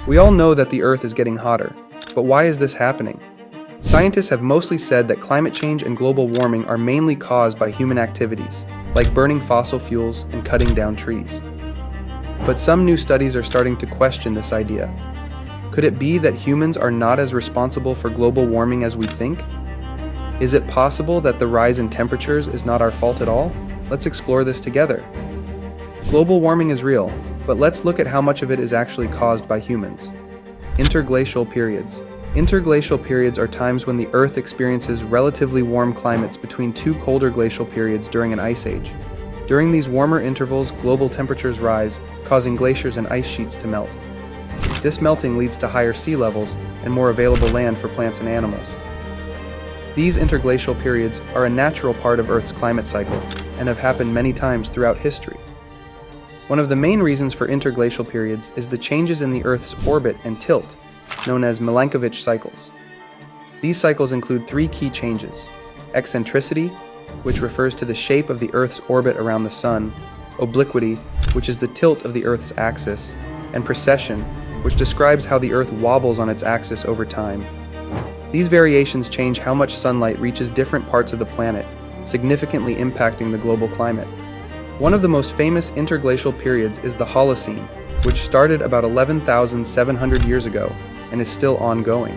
We all know that the Earth is getting hotter, but why is this happening? Scientists have mostly said that climate change and global warming are mainly caused by human activities, like burning fossil fuels and cutting down trees. But some new studies are starting to question this idea. Could it be that humans are not as responsible for global warming as we think? Is it possible that the rise in temperatures is not our fault at all? Let's explore this together. Global warming is real, but let's look at how much of it is actually caused by humans. Interglacial periods. Interglacial periods are times when the Earth experiences relatively warm climates between two colder glacial periods during an ice age. During these warmer intervals, global temperatures rise, causing glaciers and ice sheets to melt. This melting leads to higher sea levels and more available land for plants and animals. These interglacial periods are a natural part of Earth's climate cycle and have happened many times throughout history. One of the main reasons for interglacial periods is the changes in the Earth's orbit and tilt, known as Milankovitch cycles. These cycles include three key changes: eccentricity, which refers to the shape of the Earth's orbit around the Sun, obliquity, which is the tilt of the Earth's axis, and precession, which describes how the Earth wobbles on its axis over time. These variations change how much sunlight reaches different parts of the planet, significantly impacting the global climate. One of the most famous interglacial periods is the Holocene, which started about 11,700 years ago and is still ongoing.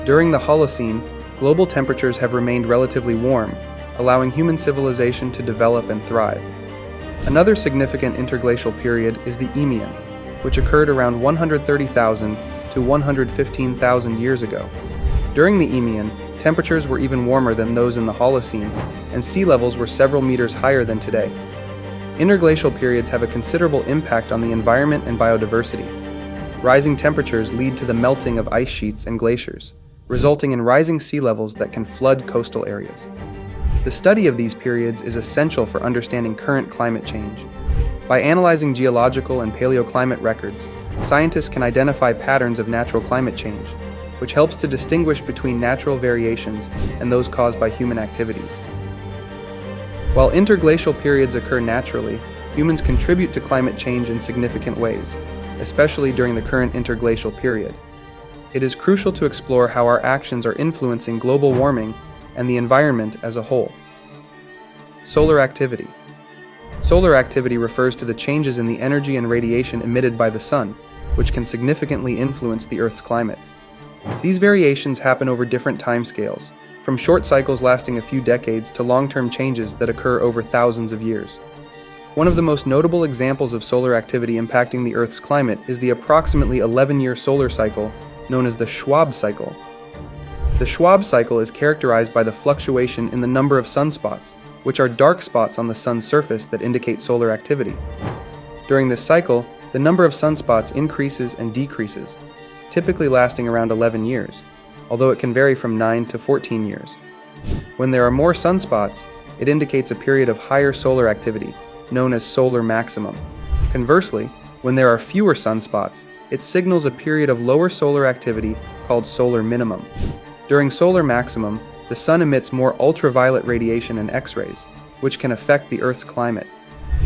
During the Holocene, global temperatures have remained relatively warm, allowing human civilization to develop and thrive. Another significant interglacial period is the Eemian, which occurred around 130,000 to 115,000 years ago. During the Eemian, temperatures were even warmer than those in the Holocene, and sea levels were several meters higher than today. Interglacial periods have a considerable impact on the environment and biodiversity. Rising temperatures lead to the melting of ice sheets and glaciers, resulting in rising sea levels that can flood coastal areas. The study of these periods is essential for understanding current climate change. By analyzing geological and paleoclimate records, scientists can identify patterns of natural climate change, which helps to distinguish between natural variations and those caused by human activities. While interglacial periods occur naturally, humans contribute to climate change in significant ways, especially during the current interglacial period. It is crucial to explore how our actions are influencing global warming and the environment as a whole. Solar activity. Solar activity refers to the changes in the energy and radiation emitted by the sun, which can significantly influence the Earth's climate. These variations happen over different timescales, from short cycles lasting a few decades to long-term changes that occur over thousands of years. One of the most notable examples of solar activity impacting the Earth's climate is the approximately 11-year solar cycle known as the Schwab cycle. The Schwab cycle is characterized by the fluctuation in the number of sunspots, which are dark spots on the sun's surface that indicate solar activity. During this cycle, the number of sunspots increases and decreases, typically lasting around 11 years, although it can vary from 9 to 14 years. When there are more sunspots, it indicates a period of higher solar activity, known as solar maximum. Conversely, when there are fewer sunspots, it signals a period of lower solar activity called solar minimum. During solar maximum, the sun emits more ultraviolet radiation and X-rays, which can affect the Earth's climate.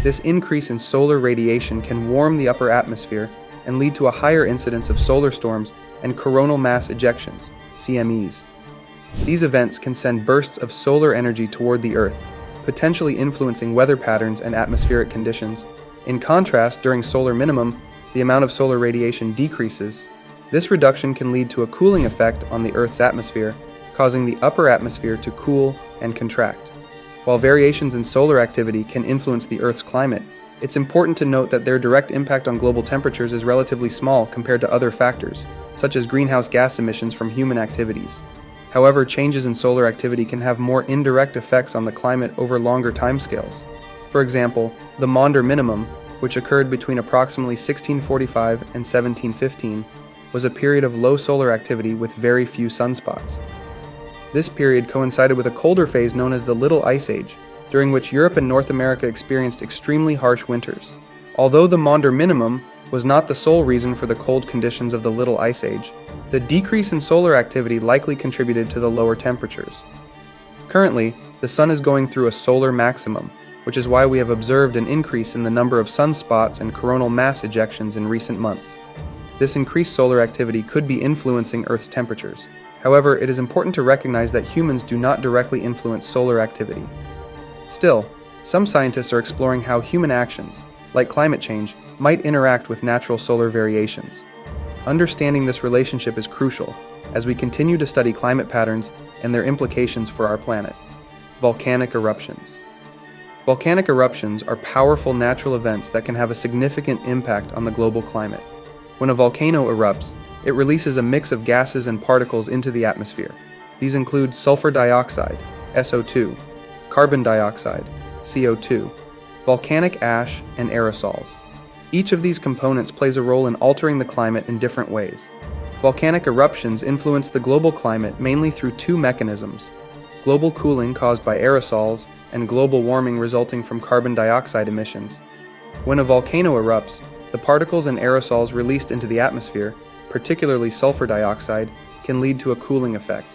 This increase in solar radiation can warm the upper atmosphere and lead to a higher incidence of solar storms and coronal mass ejections, CMEs. These events can send bursts of solar energy toward the Earth, potentially influencing weather patterns and atmospheric conditions. In contrast, during solar minimum, the amount of solar radiation decreases. This reduction can lead to a cooling effect on the Earth's atmosphere, causing the upper atmosphere to cool and contract. While variations in solar activity can influence the Earth's climate, it's important to note that their direct impact on global temperatures is relatively small compared to other factors, such as greenhouse gas emissions from human activities. However, changes in solar activity can have more indirect effects on the climate over longer timescales. For example, the Maunder minimum, which occurred between approximately 1645 and 1715, was a period of low solar activity with very few sunspots. This period coincided with a colder phase known as the Little Ice Age, during which Europe and North America experienced extremely harsh winters. Although the Maunder minimum was not the sole reason for the cold conditions of the Little Ice Age, the decrease in solar activity likely contributed to the lower temperatures. Currently, the sun is going through a solar maximum, which is why we have observed an increase in the number of sunspots and coronal mass ejections in recent months. This increased solar activity could be influencing Earth's temperatures. However, it is important to recognize that humans do not directly influence solar activity. Still, some scientists are exploring how human actions, like climate change, might interact with natural solar variations. Understanding this relationship is crucial as we continue to study climate patterns and their implications for our planet. Volcanic eruptions. Volcanic eruptions are powerful natural events that can have a significant impact on the global climate. When a volcano erupts, it releases a mix of gases and particles into the atmosphere. These include sulfur dioxide, SO2, carbon dioxide, CO2, volcanic ash, and aerosols. Each of these components plays a role in altering the climate in different ways. Volcanic eruptions influence the global climate mainly through two mechanisms: global cooling caused by aerosols and global warming resulting from carbon dioxide emissions. When a volcano erupts, the particles and aerosols released into the atmosphere, particularly sulfur dioxide, can lead to a cooling effect.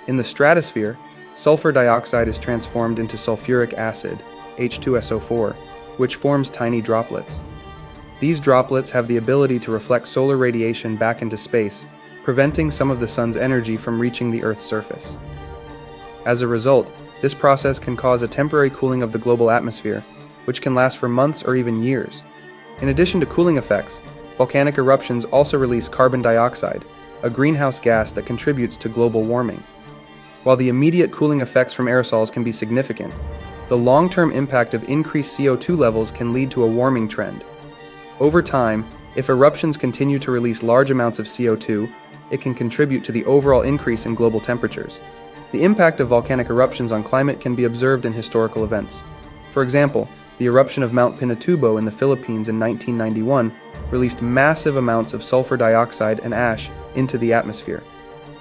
In the stratosphere, sulfur dioxide is transformed into sulfuric acid, H2SO4, which forms tiny droplets. These droplets have the ability to reflect solar radiation back into space, preventing some of the sun's energy from reaching the Earth's surface. As a result, this process can cause a temporary cooling of the global atmosphere, which can last for months or even years. In addition to cooling effects, volcanic eruptions also release carbon dioxide, a greenhouse gas that contributes to global warming. While the immediate cooling effects from aerosols can be significant, the long-term impact of increased CO2 levels can lead to a warming trend. Over time, if eruptions continue to release large amounts of CO2, it can contribute to the overall increase in global temperatures. The impact of volcanic eruptions on climate can be observed in historical events. For example, the eruption of Mount Pinatubo in the Philippines in 1991 released massive amounts of sulfur dioxide and ash into the atmosphere.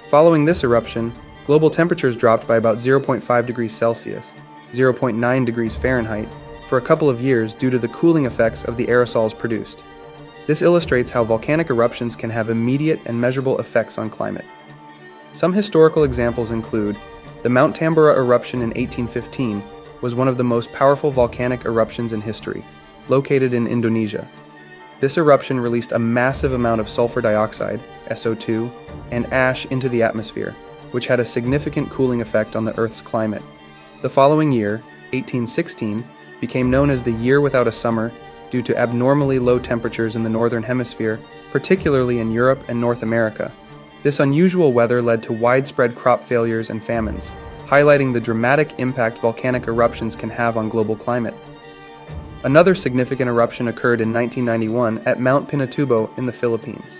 Following this eruption, global temperatures dropped by about 0.5 degrees Celsius, 0.9 degrees Fahrenheit, for a couple of years due to the cooling effects of the aerosols produced. This illustrates how volcanic eruptions can have immediate and measurable effects on climate. Some historical examples include the Mount Tambora eruption in 1815 was one of the most powerful volcanic eruptions in history, located in Indonesia. This eruption released a massive amount of sulfur dioxide, SO2, and ash into the atmosphere, which had a significant cooling effect on the Earth's climate. The following year, 1816, became known as the Year Without a Summer due to abnormally low temperatures in the Northern Hemisphere, particularly in Europe and North America. This unusual weather led to widespread crop failures and famines, highlighting the dramatic impact volcanic eruptions can have on global climate. Another significant eruption occurred in 1991 at Mount Pinatubo in the Philippines.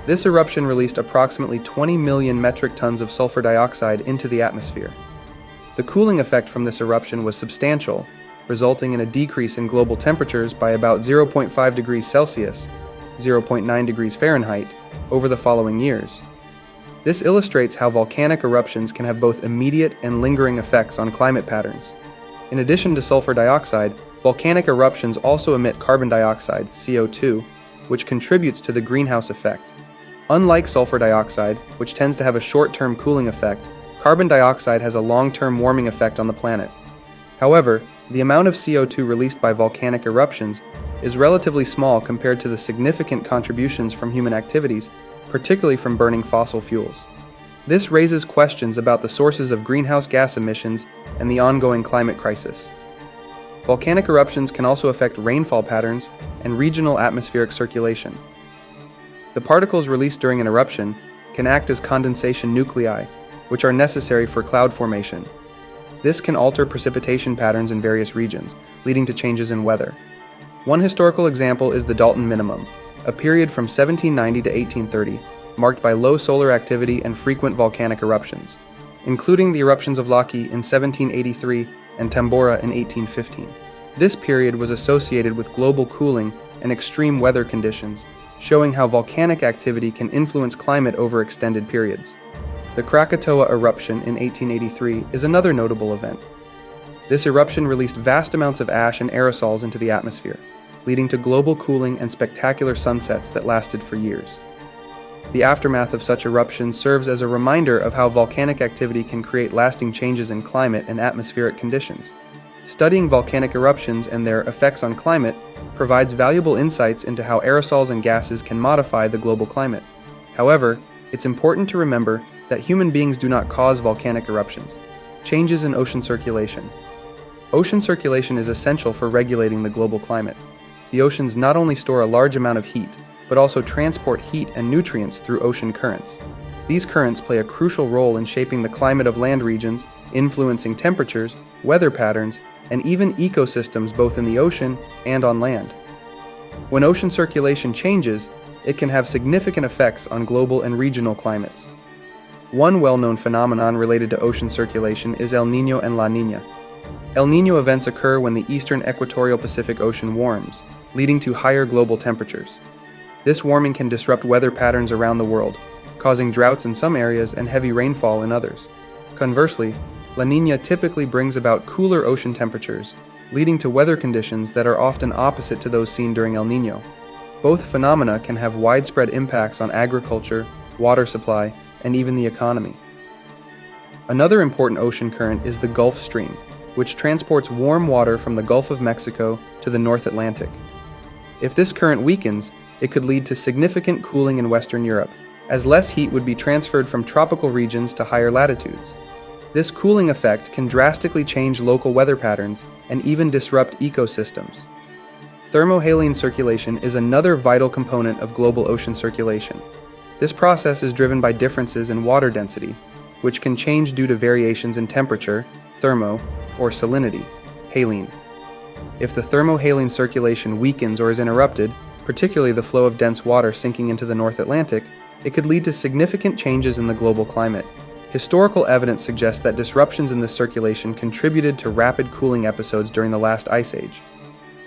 This eruption released approximately 20 million metric tons of sulfur dioxide into the atmosphere. The cooling effect from this eruption was substantial, resulting in a decrease in global temperatures by about 0.5 degrees Celsius, 0.9 degrees Fahrenheit, over the following years. This illustrates how volcanic eruptions can have both immediate and lingering effects on climate patterns. In addition to sulfur dioxide, volcanic eruptions also emit carbon dioxide, CO2, which contributes to the greenhouse effect. Unlike sulfur dioxide, which tends to have a short-term cooling effect, carbon dioxide has a long-term warming effect on the planet. However, the amount of CO2 released by volcanic eruptions is relatively small compared to the significant contributions from human activities, particularly from burning fossil fuels. This raises questions about the sources of greenhouse gas emissions and the ongoing climate crisis. Volcanic eruptions can also affect rainfall patterns and regional atmospheric circulation. The particles released during an eruption can act as condensation nuclei, which are necessary for cloud formation. This can alter precipitation patterns in various regions, leading to changes in weather. One historical example is the Dalton Minimum, a period from 1790 to 1830, marked by low solar activity and frequent volcanic eruptions, including the eruptions of Laki in 1783 and Tambora in 1815. This period was associated with global cooling and extreme weather conditions, showing how volcanic activity can influence climate over extended periods. The Krakatoa eruption in 1883 is another notable event. This eruption released vast amounts of ash and aerosols into the atmosphere, leading to global cooling and spectacular sunsets that lasted for years. The aftermath of such eruptions serves as a reminder of how volcanic activity can create lasting changes in climate and atmospheric conditions. Studying volcanic eruptions and their effects on climate provides valuable insights into how aerosols and gases can modify the global climate. However, it's important to remember that human beings do not cause volcanic eruptions. Changes in ocean circulation. Ocean circulation is essential for regulating the global climate. The oceans not only store a large amount of heat, but also transport heat and nutrients through ocean currents. These currents play a crucial role in shaping the climate of land regions, influencing temperatures, weather patterns, and even ecosystems both in the ocean and on land. When ocean circulation changes, it can have significant effects on global and regional climates. One well-known phenomenon related to ocean circulation is El Niño and La Niña. El Niño events occur when the eastern equatorial Pacific Ocean warms, leading to higher global temperatures. This warming can disrupt weather patterns around the world, causing droughts in some areas and heavy rainfall in others. Conversely, La Niña typically brings about cooler ocean temperatures, leading to weather conditions that are often opposite to those seen during El Niño. Both phenomena can have widespread impacts on agriculture, water supply, and even the economy. Another important ocean current is the Gulf Stream, which transports warm water from the Gulf of Mexico to the North Atlantic. If this current weakens, it could lead to significant cooling in Western Europe, as less heat would be transferred from tropical regions to higher latitudes. This cooling effect can drastically change local weather patterns and even disrupt ecosystems. Thermohaline circulation is another vital component of global ocean circulation. This process is driven by differences in water density, which can change due to variations in temperature, thermo, or salinity, haline. If the thermohaline circulation weakens or is interrupted, particularly the flow of dense water sinking into the North Atlantic, it could lead to significant changes in the global climate. Historical evidence suggests that disruptions in this circulation contributed to rapid cooling episodes during the last ice age.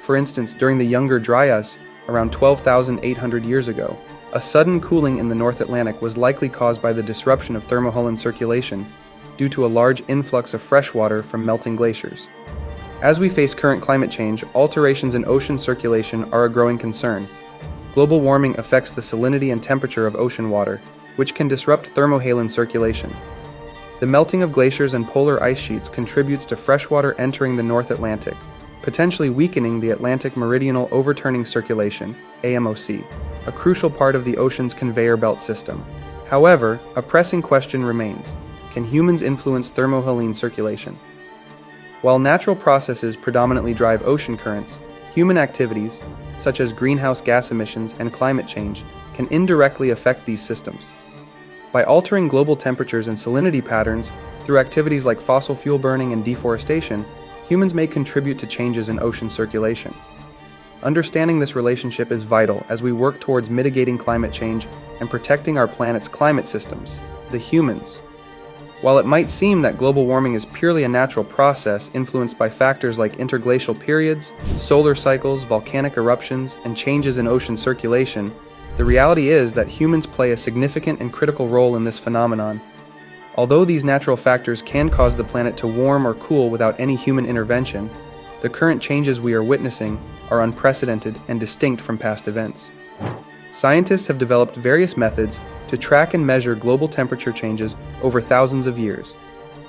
For instance, during the Younger Dryas, around 12,800 years ago, a sudden cooling in the North Atlantic was likely caused by the disruption of thermohaline circulation due to a large influx of fresh water from melting glaciers. As we face current climate change, alterations in ocean circulation are a growing concern. Global warming affects the salinity and temperature of ocean water, which can disrupt thermohaline circulation. The melting of glaciers and polar ice sheets contributes to freshwater entering the North Atlantic, potentially weakening the Atlantic Meridional Overturning Circulation, AMOC, a crucial part of the ocean's conveyor belt system. However, a pressing question remains: can humans influence thermohaline circulation? While natural processes predominantly drive ocean currents, human activities, such as greenhouse gas emissions and climate change, can indirectly affect these systems. By altering global temperatures and salinity patterns through activities like fossil fuel burning and deforestation, humans may contribute to changes in ocean circulation. Understanding this relationship is vital as we work towards mitigating climate change and protecting our planet's climate systems, the humans. While it might seem that global warming is purely a natural process influenced by factors like interglacial periods, solar cycles, volcanic eruptions, and changes in ocean circulation, the reality is that humans play a significant and critical role in this phenomenon. Although these natural factors can cause the planet to warm or cool without any human intervention, the current changes we are witnessing are unprecedented and distinct from past events. Scientists have developed various methods to track and measure global temperature changes over thousands of years.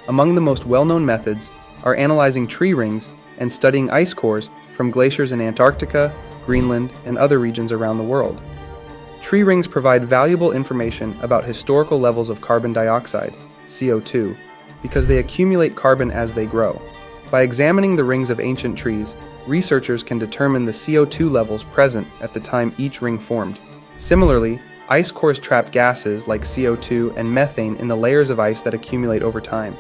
Among the most well-known methods are analyzing tree rings and studying ice cores from glaciers in Antarctica, Greenland, and other regions around the world. Tree rings provide valuable information about historical levels of carbon dioxide, CO2, because they accumulate carbon as they grow. By examining the rings of ancient trees, researchers can determine the CO2 levels present at the time each ring formed. Similarly, ice cores trap gases like CO2 and methane in the layers of ice that accumulate over time.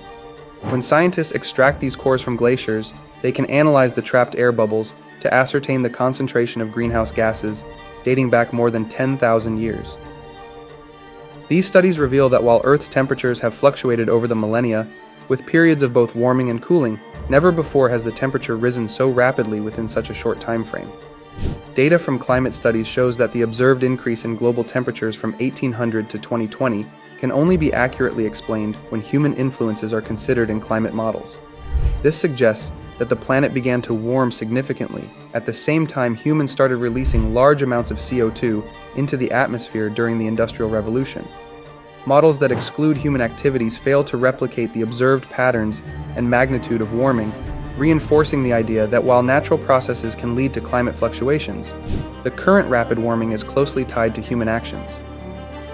When scientists extract these cores from glaciers, they can analyze the trapped air bubbles to ascertain the concentration of greenhouse gases dating back more than 10,000 years. These studies reveal that while Earth's temperatures have fluctuated over the millennia, with periods of both warming and cooling, never before has the temperature risen so rapidly within such a short time frame. Data from climate studies shows that the observed increase in global temperatures from 1800 to 2020 can only be accurately explained when human influences are considered in climate models. This suggests that the planet began to warm significantly at the same time humans started releasing large amounts of CO2 into the atmosphere during the Industrial Revolution. Models that exclude human activities fail to replicate the observed patterns and magnitude of warming, reinforcing the idea that while natural processes can lead to climate fluctuations, the current rapid warming is closely tied to human actions.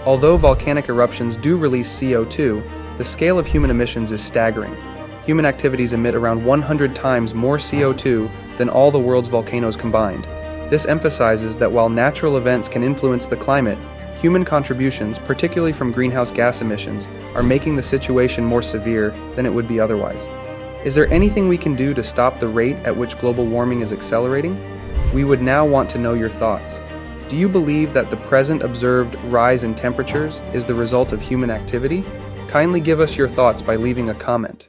Although volcanic eruptions do release CO2, the scale of human emissions is staggering. Human activities emit around 100 times more CO2 than all the world's volcanoes combined. This emphasizes that while natural events can influence the climate, human contributions, particularly from greenhouse gas emissions, are making the situation more severe than it would be otherwise. Is there anything we can do to stop the rate at which global warming is accelerating? We would now want to know your thoughts. Do you believe that the present observed rise in temperatures is the result of human activity? Kindly give us your thoughts by leaving a comment.